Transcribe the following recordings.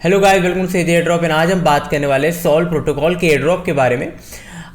Hello guys, welcome to airdrop. And आज हम बात करने वाले हैं सॉल प्रोटोकॉल के एयर ड्रॉप के बारे में।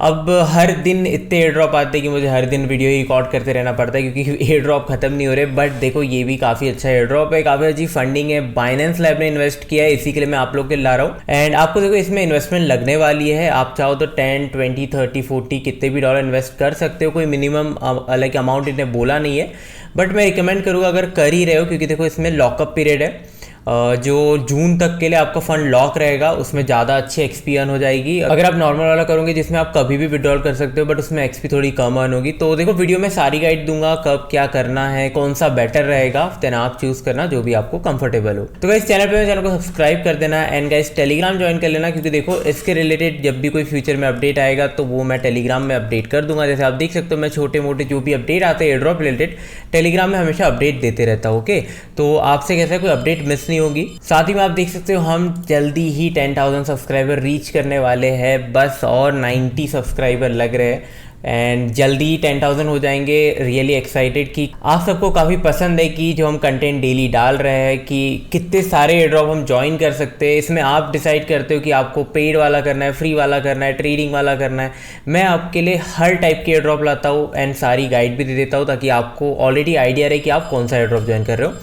अब हर दिन इतने एयर ड्रॉप आते हैं कि मुझे हर दिन वीडियो ही रिकॉर्ड करते रहना पड़ता है क्योंकि एयर ड्रॉप खत्म नहीं हो रहे। बट देखो, ये भी काफ़ी अच्छा एयर ड्रॉप है, काफ़ी अच्छी फंडिंग है। बाइनेंस लैब ने इन्वेस्ट किया है, इसी के लिए मैं आप लोग के लिए ला रहा हूँ। एंड आपको देखो इसमें इन्वेस्टमेंट लगने वाली है। आप चाहो तो 10, 20, 30, 40 कितने भी डॉलर इन्वेस्ट कर सकते हो। कोई मिनिमम लाइक अमाउंट इन्हें बोला नहीं है, बट मैं रिकमेंड करूँगा अगर कर ही रहे हो, क्योंकि देखो इसमें लॉकअप पीरियड है। जो जून तक के लिए आपका फंड लॉक रहेगा, उसमें ज़्यादा अच्छी एक्सपी अर्न हो जाएगी। अगर आप नॉर्मल वाला करोगे जिसमें आप कभी भी विड्रॉल कर सकते हो, बट उसमें एक्सपी थोड़ी कम अर्न होगी। तो देखो वीडियो में सारी गाइड दूंगा, कब क्या करना है, कौन सा बेटर रहेगा, देन आप चूज करना जो भी आपको कंफर्टेबल हो। तो गाइस चैनल को सब्सक्राइब कर देना एंड गाइस टेलीग्राम ज्वाइन कर लेना, क्योंकि देखो इसके रिलेटेड जब भी कोई फ्यूचर में अपडेट आएगा तो वो मैं टेलीग्राम में अपडेट कर दूंगा। जैसे आप देख सकते हो, मैं छोटे मोटे जो भी अपडेट आते हैं एयर ड्रॉप रिलेटेड टेलीग्राम में हमेशा अपडेट देते रहता हूँ। ओके, तो आपसे कैसा कोई अपडेट मिस नहीं होगी। साथ ही में आप देख सकते हो हम जल्दी ही 10,000 सब्सक्राइबर रीच करने वाले हैं, बस और 90 सब्सक्राइबर लग रहे हैं एंड जल्दी 10,000 हो जाएंगे। रियली एक्साइटेड कि आप सबको काफ़ी पसंद है कि जो हम कंटेंट डेली डाल रहे हैं, कि कितने सारे एयर ड्रॉप हम ज्वाइन कर सकते हैं। इसमें आप डिसाइड करते हो कि आपको पेड वाला करना है, फ्री वाला करना है, ट्रेडिंग वाला करना है। मैं आपके लिए हर टाइप के एयर ड्रॉप लाता हूँ एंड सारी गाइड भी दे देता हूँ, ताकि आपको ऑलरेडी आइडिया रहे कि आप कौन सा एयर ड्रॉप ज्वाइन कर रहे हो।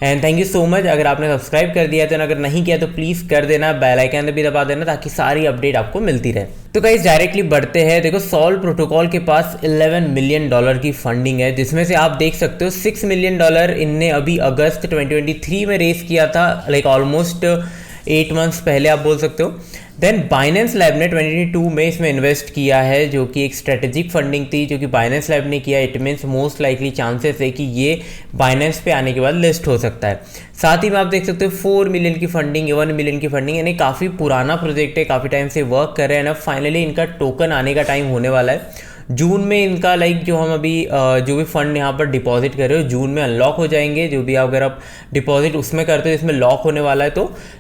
And thank you so much अगर आपने सब्सक्राइब कर दिया तो, अगर नहीं किया तो प्लीज़ कर देना, बेल आइकन भी दबा देना ताकि सारी अपडेट आपको मिलती रहे। तो गाइस डायरेक्टली बढ़ते हैं। देखो सॉल प्रोटोकॉल के पास $11 मिलियन की फंडिंग है, जिसमें से आप देख सकते हो $6 मिलियन इनने अभी अगस्त 2023 में रेस किया था, लाइक ऑलमोस्ट 8 मंथ्स पहले आप बोल सकते हो। देन बाइनेंस लैब ने 2022 में इसमें इन्वेस्ट किया है, जो कि एक स्ट्रेटेजिक फंडिंग थी जो कि बाइनेंस लैब ने किया। It means most likely chances है कि ये बाइनेंस पे आने के बाद लिस्ट हो सकता है। साथ ही में आप देख सकते हो 4 मिलियन की फंडिंग, 1 मिलियन की फंडिंग, यानी काफ़ी पुराना प्रोजेक्ट है, काफ़ी टाइम से वर्क कर रहे हैं। अब फाइनली इनका टोकन आने का टाइम होने वाला है। जून में इनका लाइक जो हम अभी जो भी फंड यहाँ पर डिपॉजिट कर रहे हो, जून में अनलॉक हो जाएंगे। जो भी अगर आप डिपॉजिट उसमें करते हो, इसमें लॉक होने वाला है,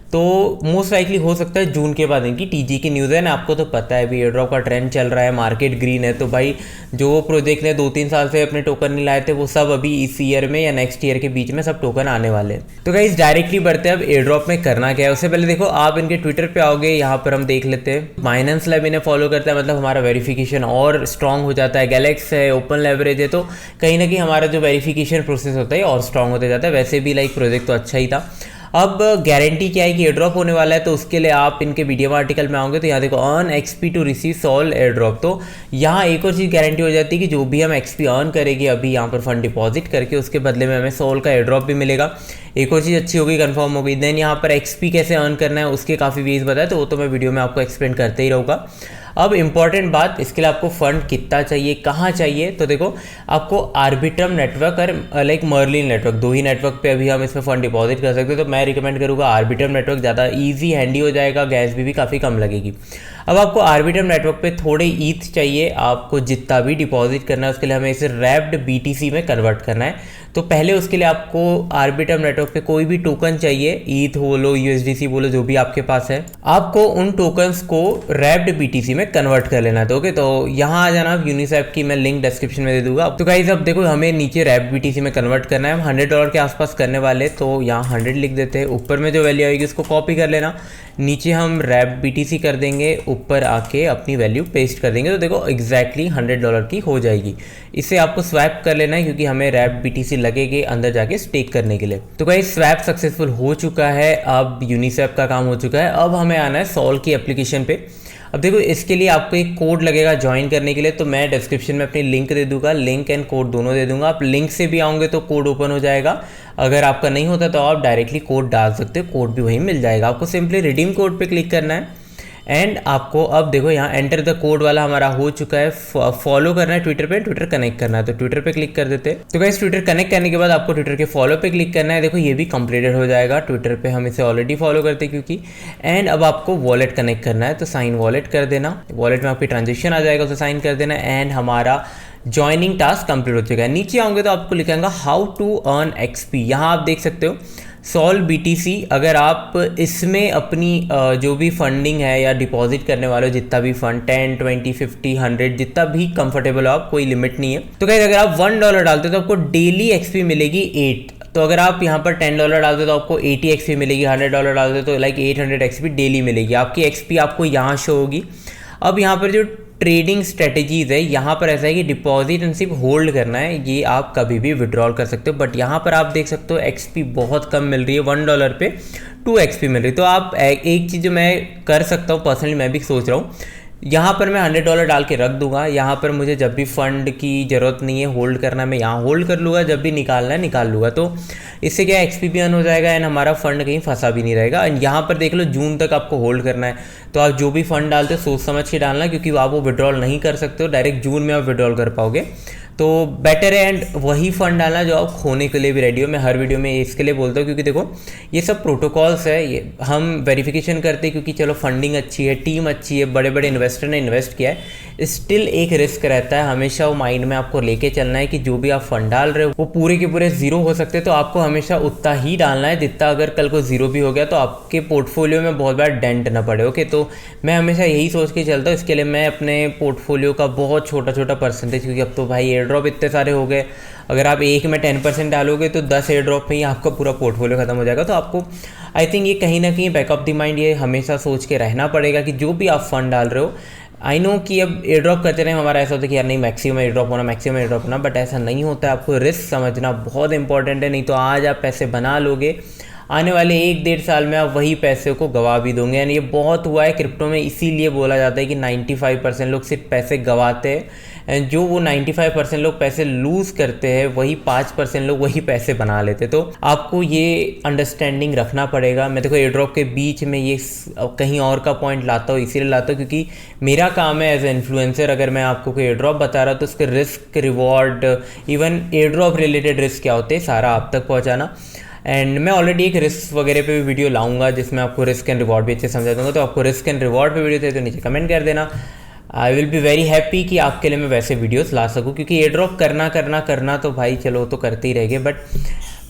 तो मोस्ट लाइकली हो सकता है जून के बाद इनकी टीजी की न्यूज़ है ना। आपको तो पता है अभी एयर ड्रॉप का ट्रेंड चल रहा है, मार्केट ग्रीन है। तो भाई जो प्रोजेक्ट ने 2-3 साल से अपने टोकन नहीं लाए थे, वो सब अभी इस ईयर में या नेक्स्ट ईयर के बीच में सब टोकन आने वाले हैं। तो गाइस डायरेक्टली बढ़ते हैं अब एयर ड्रॉप में करना क्या है। उससे पहले देखो आप इनके ट्विटर पे आओगे, यहाँ पर हम देख लेते हैं। बाइनेंस लैब इन्हें फॉलो करता है, मतलब हमारा वेरिफिकेशन और स्ट्रॉन्ग हो जाता है। गैलेक्स है, ओपन लेवरेज है, तो कहीं ना कहीं हमारा जो वेरिफिकेशन प्रोसेस होता है और स्ट्रॉन्ग होते जाता है। वैसे भी लाइक प्रोजेक्ट तो अच्छा ही था। अब गारंटी क्या है कि एयर ड्रॉप होने वाला है, तो उसके लिए आप इनके वीडियो आर्टिकल में आओगे तो यहाँ देखो earn XP to receive Sol airdrop. तो यहाँ एक और चीज़ गारंटी हो जाती है कि जो भी हम एक्सपी अर्न करेंगे अभी यहाँ पर फंड डिपॉजिट करके, उसके बदले में हमें सॉल का एयर ड्रॉप भी मिलेगा। एक और चीज़ अच्छी होगी, कंफर्म होगी। देन यहाँ पर एक्सपी कैसे अर्न करना है उसके काफ़ी वेज बताए, तो वो तो मैं वीडियो में आपको एक्सप्लेन करते ही रहूँगा। अब इंपॉर्टेंट बात, इसके लिए आपको फंड कितना चाहिए, कहाँ चाहिए, तो देखो आपको आर्बिट्रम नेटवर्क और लाइक मर्लिन नेटवर्क, 2 ही नेटवर्क पे अभी हम इसमें फंड डिपॉजिट कर सकते हो। तो मैं रिकमेंड करूँगा आर्बिट्रम नेटवर्क, ज़्यादा ईजी हैंडी हो जाएगा, गैस भी काफ़ी कम लगेगी। अब आपको आर्बिट्रम नेटवर्क पे थोड़े ईथ चाहिए। आपको जितना भी डिपॉजिट करना है उसके लिए हमें इसे रैप्ड BTC में कन्वर्ट करना है। तो पहले उसके लिए आपको आर्बिट्रम नेटवर्क पे कोई भी टोकन चाहिए, ईथ बोलो, USDC बोलो, जो भी आपके पास है, आपको उन टोकन्स को रैप्ड BTC में कन्वर्ट कर लेना है। तो ओके, तो यहाँ आ जाना। यूनिसेफ की मैं लिंक डिस्क्रिप्शन में दे दूंगा। तो गाइस अब देखो हमें नीचे रैप्ड BTC में कन्वर्ट करना है। हम $100 के आसपास करने वाले, तो यहाँ 100 लिख देते हैं। ऊपर में जो वैल्यू आएगी उसको कॉपी कर लेना, नीचे हम रैप्ड BTC कर देंगे, ऊपर आके अपनी वैल्यू पेस्ट कर देंगे। तो देखो एग्जैक्टली $100 की हो जाएगी। इसे आपको स्वैप कर लेना है, क्योंकि हमें रैप्ड BTC लगेगी अंदर जाके स्टेक करने के लिए। तो गाइस स्वैप सक्सेसफुल हो चुका है, अब यूनिसेफ का काम हो चुका है। अब हमें आना है सॉल की एप्लीकेशन पे। अब देखो इसके लिए आपको एक कोड लगेगा ज्वाइन करने के लिए, तो मैं डिस्क्रिप्शन में अपनी लिंक दे दूंगा, लिंक एंड कोड दोनों दे दूंगा। आप लिंक से भी आओगे तो कोड ओपन हो जाएगा। अगर आपका नहीं होता तो आप डायरेक्टली कोड डाल सकते हो, कोड भी वहीं मिल जाएगा। आपको सिंपली रिडीम कोड पे क्लिक करना है एंड आपको अब देखो यहाँ एंटर द कोड वाला हमारा हो चुका है। फॉलो करना है ट्विटर पे, ट्विटर कनेक्ट करना है, तो ट्विटर पे क्लिक कर देते हैं। तो गाइस ट्विटर कनेक्ट करने के बाद आपको ट्विटर के फॉलो पे क्लिक करना है। देखो ये भी कंप्लीटेड हो जाएगा। ट्विटर पे हम इसे ऑलरेडी फॉलो करते हैं क्योंकि। एंड अब आपको वॉलेट कनेक्ट करना है, तो साइन वॉलेट कर देना। वॉलेट में आपकी ट्रांजेक्शन आ जाएगा, उसे साइन कर देना। एंड हमारा ज्वाइनिंग टास्क कंप्लीट हो चुका है। नीचे आऊँगे तो आपको लिखेगा हाउ टू अर्न XP। यहाँ आप देख सकते हो सॉल BTC। अगर आप इसमें अपनी जो भी फंडिंग है या डिपॉजिट करने वाले हो, जितना भी फंड 10, 20, 50, 100 जितना भी कंफर्टेबल हो आप, कोई लिमिट नहीं है। तो गाइस अगर आप $1 डालते हो तो आपको डेली XP मिलेगी 8। तो अगर आप यहाँ पर $10 डालते हो तो आपको 80 XP मिलेगी, $100 डालते हो तो लाइक 800 XP डेली मिलेगी। आपकी XP आपको यहाँ शो होगी। अब यहाँ पर जो ट्रेडिंग स्ट्रेटजीज़ है, यहाँ पर ऐसा है कि डिपॉजिट एंड सिर्फ होल्ड करना है, ये आप कभी भी विड्रॉल कर सकते हो। बट यहाँ पर आप देख सकते हो XP बहुत कम मिल रही है, $1 पे 2 XP मिल रही है। तो आप एक चीज़ जो मैं कर सकता हूँ पर्सनली, मैं भी सोच रहा हूँ, यहाँ पर मैं $100 डाल के रख दूंगा। यहाँ पर मुझे जब भी फंड की ज़रूरत नहीं है होल्ड करना, मैं यहाँ होल्ड कर लूँगा, जब भी निकालना है निकाल लूँगा। तो इससे क्या XP भी अर्न हो जाएगा एंड हमारा फंड कहीं फंसा भी नहीं रहेगा। एंड यहाँ पर देख लो जून तक आपको होल्ड करना है, तो आप जो भी फंड डालते हो सोच समझ के डालना, क्योंकि आप वो विड्रॉल नहीं कर सकते हो डायरेक्ट जून में आप विड्रॉल कर पाओगे। तो बेटर है एंड वही फंड डालना जो आप खोने के लिए भी रेडी हो। मैं हर वीडियो में इसके लिए बोलता हूँ क्योंकि देखो ये सब प्रोटोकॉल्स है, ये हम वेरिफिकेशन करते हैं क्योंकि चलो फंडिंग अच्छी है, टीम अच्छी है, बड़े बड़े इन्वेस्टर ने इन्वेस्ट किया है, स्टिल एक रिस्क रहता है। हमेशा वो माइंड में आपको लेके चलना है कि जो भी आप फंड डाल रहे हो वो पूरे के पूरे जीरो हो सकते हैं, तो आपको हमेशा उतना ही डालना है जितना अगर कल को जीरो भी हो गया तो आपके पोर्टफोलियो में बहुत बड़ा डेंट ना पड़े। ओके, तो मैं हमेशा यही सोच के चलता हूँ। इसके लिए मैं अपने पोर्टफोलियो का बहुत छोटा छोटा परसेंटेज, क्योंकि अब तो भाई एयर ड्रॉप इतने सारे हो गए, अगर आप एक में 10% डालोगे तो 10 एयर ड्रॉप में ही आपका पूरा पोर्टफोलियो खत्म हो जाएगा। तो आपको आई थिंक ये कहीं ना कहीं बैक ऑफ द माइंड ये हमेशा सोच के रहना पड़ेगा कि जो भी आप फंड डाल रहे हो, आई नो कि अब एयर ड्रॉप करते रहे हमारा ऐसा होता है कि यार नहीं मैक्सिमम एयर ड्रॉप होना, मैक्सिमम एयर ड्रॉप होना, बट ऐसा नहीं होता है। आपको रिस्क समझना बहुत इंपॉर्टेंट है, नहीं तो आज आप पैसे बना लोगे, आने वाले 1-1.5 साल में आप वही पैसे को गवा भी दोगे। यानी ये बहुत हुआ है क्रिप्टो में, इसीलिए बोला जाता है कि 95% लोग सिर्फ पैसे गवाते हैं, एंड जो वो 95% लोग पैसे लूज़ करते हैं वही 5% लोग वही पैसे बना लेते। तो आपको ये अंडरस्टैंडिंग रखना पड़ेगा। मैं देखो एयर ड्रॉप के बीच में ये कहीं और का पॉइंट लाता हूँ, इसीलिए लाता हूँ क्योंकि मेरा काम है एज ए इन्फ्लुएंसर, अगर मैं आपको कोई एयर ड्रॉप बता रहा तो उसके risk reward, even air drop related risk क्या होते हैं सारा आप तक पहुँचाना। एंड मैं ऑलरेडी एक रिस्क वगैरह पे भी वीडियो लाऊंगा जिसमें आपको रिस्क एंड रिवॉर्ड भी अच्छे समझा दूंगा। तो आपको रिस्क एंड रिवॉर्ड पे वीडियो चाहिए तो नीचे कमेंट कर देना। I will be very happy कि आपके लिए मैं वैसे वीडियोस ला सकूं, क्योंकि एयर ड्रॉप करना तो भाई चलो तो करते ही रहेंगे, बट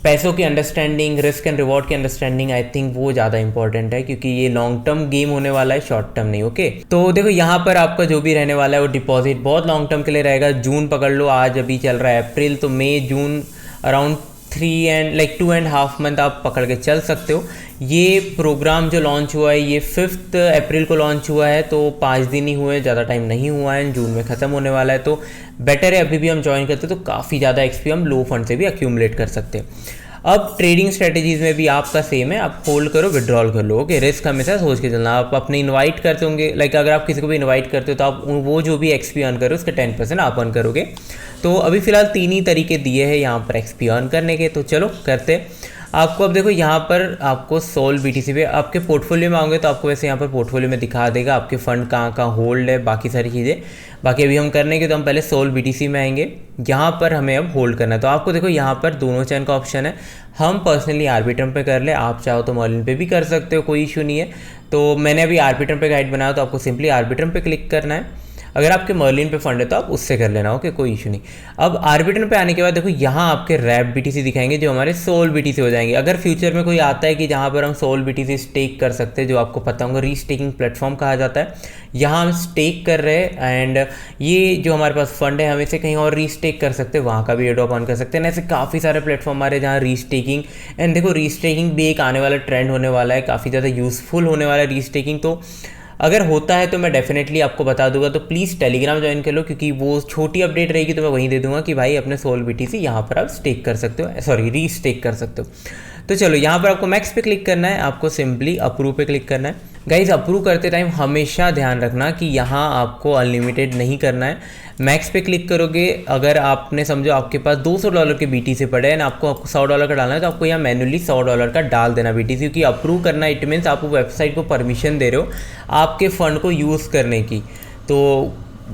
पैसों की अंडरस्टैंडिंग, रिस्क एंड रिवॉर्ड की अंडरस्टैंडिंग आई थिंक वो ज़्यादा इंपॉर्टेंट है, क्योंकि ये लॉन्ग टर्म गेम होने वाला है, शॉर्ट टर्म नहीं। ओके, तो देखो यहाँ पर आपका जो भी रहने वाला है वो डिपॉजिट बहुत लॉन्ग टर्म के लिए रहेगा। जून पकड़ लो, आज अभी चल रहा है अप्रैल, तो मई जून अराउंड 2.5 मंथ आप पकड़ के चल सकते हो। ये प्रोग्राम जो लॉन्च हुआ है ये 5 अप्रैल को लॉन्च हुआ है, तो 5 दिन ही हुए, ज़्यादा टाइम नहीं हुआ है, जून में ख़त्म होने वाला है। तो बेटर है अभी भी हम ज्वाइन करते तो काफ़ी ज़्यादा एक्सपी हम लो फंड से भी अक्यूमुलेट कर सकते हैं। अब ट्रेडिंग स्ट्रेटजीज में भी आपका सेम है, आप होल्ड करो विड्रॉल कर लो। ओके, रिस्क हमेशा सोच के चलना। आप अपने इनवाइट करते होंगे, लाइक अगर आप किसी को भी इनवाइट करते हो तो आप वो जो भी एक्सपी अर्न करो उसके 10% आप अर्न करोगे। तो अभी फिलहाल 3 ही तरीके दिए हैं यहाँ पर एक्सपी अर्न करने के, तो चलो करते। आपको अब देखो यहाँ पर आपको सोल BTC पे आपके पोर्टफोलियो में आओगे तो आपको वैसे यहाँ पर पोर्टफोलियो में दिखा देगा आपके फंड कहाँ कहाँ होल्ड है, बाकी सारी चीज़ें। बाकी अभी हम करने के तो हम पहले सोल BTC में आएंगे, यहाँ पर हमें अब होल्ड करना है। तो आपको देखो यहाँ पर दोनों चैन का ऑप्शन है। हम पर्सनली आर्बिट्रम पे कर ले, आप चाहो तो मर्लिन पे भी कर सकते हो, कोई इशू नहीं है। तो मैंने अभी आर्बिट्रम पे गाइड बनाया, तो आपको सिंपली आर्बिट्रम पे क्लिक करना है। अगर आपके मर्लिन पे फंड है तो आप उससे कर लेना। ओके, कोई इशू नहीं। अब आर्बिट्रम पे आने के बाद देखो यहाँ आपके रैप BTC दिखाएंगे जो हमारे सोल BTC हो जाएंगे। अगर फ्यूचर में कोई आता है कि जहाँ पर हम सोल BTC स्टेक कर सकते हैं, जो आपको पता होगा रीस्टेकिंग प्लेटफॉर्म कहा जाता है, यहाँ हम स्टेक कर रहे हैं एंड ये जो हमारे पास फंड है हम इसे कहीं और रीस्टेक कर सकते हैं, वहाँ का भी एयरड्रॉप ऑन कर सकते हैं। ऐसे काफ़ी सारे प्लेटफॉर्म हमारे जहाँ रीस्टेकिंग, एंड देखो रीस्टेकिंग भी एक आने वाला ट्रेंड होने वाला है, काफ़ी ज़्यादा यूज़फुल होने वाला है रीस्टेकिंग। तो अगर होता है तो मैं डेफिनेटली आपको बता दूंगा, तो प्लीज़ टेलीग्राम ज्वाइन कर लो, क्योंकि वो छोटी अपडेट रहेगी तो मैं वहीं दे दूंगा कि भाई अपने सोल BTC यहाँ पर आप स्टेक कर सकते हो, सॉरी रीस्टेक कर सकते हो। तो चलो यहाँ पर आपको मैक्स पे क्लिक करना है, आपको सिंपली अप्रूव पे क्लिक करना है। गाइज अप्रूव करते टाइम हमेशा ध्यान रखना कि यहाँ आपको अनलिमिटेड नहीं करना है। मैक्स पे क्लिक करोगे, अगर आपने समझो आपके पास $200 के BTC पड़े हैं ना, आपको $100 का डालना है, तो आपको यहाँ मैनुअली $100 का डाल देना BTC, क्योंकि अप्रूव करना इट मीन्स आप वेबसाइट को परमिशन दे रहे हो आपके फ़ंड को यूज़ करने की। तो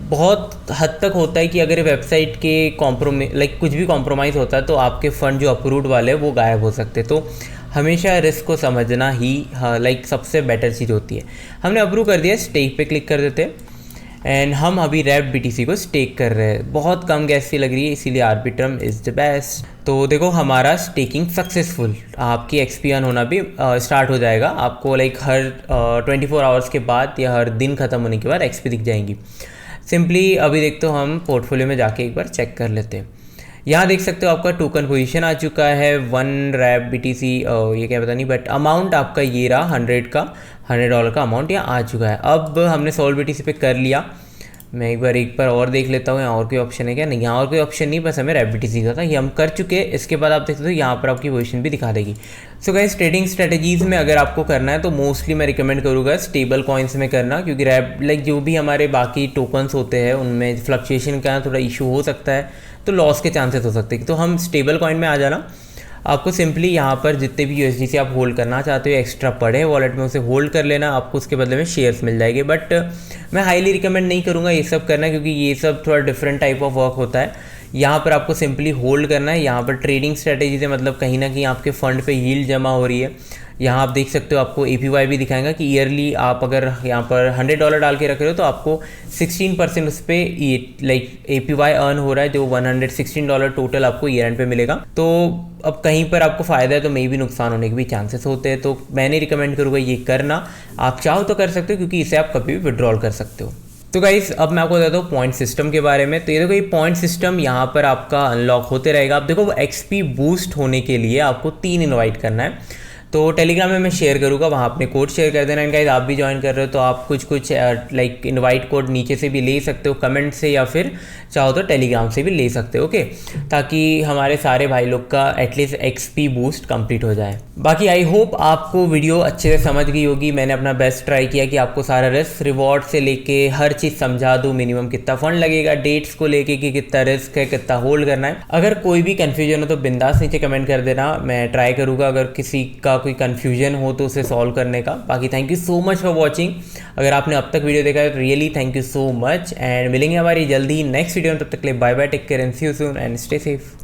बहुत हद तक होता है कि अगर वेबसाइट के लाइक कुछ भी कॉम्प्रोमाइज़ होता है तो आपके फ़ंड जो अप्रूव्ड वाले हैं वो गायब हो सकते हैं। तो हमेशा रिस्क को समझना ही लाइक सबसे बेटर चीज़ होती है। हमने अप्रूव कर दिया, स्टेक पे क्लिक कर देते हैं एंड हम अभी रैप BTC को स्टेक कर रहे हैं। बहुत कम गैस फी लग रही है, इसीलिए आर्बिट्रम इज़ द बेस्ट। तो देखो हमारा स्टेकिंग सक्सेसफुल, आपकी एक्सपी अर्न होना भी स्टार्ट हो जाएगा। आपको लाइक हर 24 आवर्स के बाद या हर दिन ख़त्म होने के बाद XP दिख जाएंगी। सिंपली अभी देखते हो हम पोर्टफोलियो में जाके एक बार चेक कर लेते हैं। यहाँ देख सकते हो आपका टोकन पोजीशन आ चुका है 1 रैप BTC, ये क्या पता नहीं, बट अमाउंट आपका ये रहा 100 का अमाउंट यहाँ आ चुका है। अब हमने सोल BTC पे कर लिया। मैं एक बार और देख लेता हूँ यहाँ और कोई ऑप्शन है क्या। नहीं, यहाँ और कोई ऑप्शन नहीं, बस हमें रैप BTC का था, ये हम कर चुके हैं। इसके बाद आप देख सकते हो यहाँ पर आपकी पोजीशन भी दिखा देगी। सो गाइस, ट्रेडिंग स्ट्रेटजीज़ में अगर आपको करना है तो मोस्टली मैं रिकमेंड करूँगा स्टेबल कॉइन्स में करना, क्योंकि रैप जो भी हमारे बाकी टोकन्स होते हैं उनमें फ्लक्चुएशन का थोड़ा इशू हो सकता है, तो लॉस के चांसेस हो सकते हैं। तो हम स्टेबल कॉइन में आ जाना। आपको सिंपली यहाँ पर जितने भी USDC आप होल्ड करना चाहते हो एक्स्ट्रा पड़े वॉलेट में, उसे होल्ड कर लेना, आपको उसके बदले में शेयर्स मिल जाएंगे। बट मैं हाईली रिकमेंड नहीं करूँगा ये सब करना, क्योंकि ये सब थोड़ा डिफरेंट टाइप ऑफ वर्क होता है। यहाँ पर आपको सिंपली होल्ड करना है। यहाँ पर ट्रेडिंग स्ट्रेटेजी से मतलब कहीं ना कहीं आपके फ़ंड पे यील्ड जमा हो रही है। यहाँ आप देख सकते हो आपको APY भी दिखाएगा कि ईयरली आप अगर यहाँ पर $100 डाल के रख रहे हो तो आपको 16% उस पर APY अर्न हो रहा है, जो $116 टोटल आपको ईयर एंड पे मिलेगा। तो अब कहीं पर आपको फ़ायदा है तो मे भी नुकसान होने के भी चांसेस होते हैं, तो मैं नहीं रिकमेंड करूँगा ये करना। आप चाहो तो कर सकते हो, क्योंकि इसे आप कभी भी विड्रॉल कर सकते हो। तो गाइस, अब मैं आपको बताता हूँ पॉइंट सिस्टम के बारे में। तो ये देखो, ये पॉइंट सिस्टम यहाँ पर आपका अनलॉक होते रहेगा। आप देखो, XP बूस्ट होने के लिए आपको 3 इनवाइट करना है। तो टेलीग्राम में मैं शेयर करूँगा, वहाँ अपने कोड शेयर कर देना। एंड गाइस, आप भी ज्वाइन कर रहे हो तो आप कुछ इनवाइट कोड नीचे से भी ले सकते हो, कमेंट से, या फिर चाहो तो टेलीग्राम से भी ले सकते हो, ओके, ताकि हमारे सारे भाई लोग का एटलीस्ट XP बूस्ट कंप्लीट हो जाए। बाकी आई होप आपको वीडियो अच्छे से समझ गई होगी। मैंने अपना बेस्ट ट्राई किया कि आपको सारा रिस्क रिवॉर्ड से लेके हर चीज़ समझा दूँ, मिनिमम कितना फंड लगेगा, डेट्स को लेके कि कितना रिस्क है, कितना होल्ड करना है। अगर कोई भी कन्फ्यूजन हो तो बिंदास नीचे कमेंट कर देना, मैं ट्राई करूँगा अगर किसी का कोई कन्फ्यूजन हो तो उसे सॉल्व करने का। बाकी thank you so much for watching. अगर आपने अब तक वीडियो देखा है तो really thank you so much, and मिलेंगे हमारी जल्दी नेक्स्ट वीडियो में। तब तक के लिए bye bye, take care and see you soon and stay safe.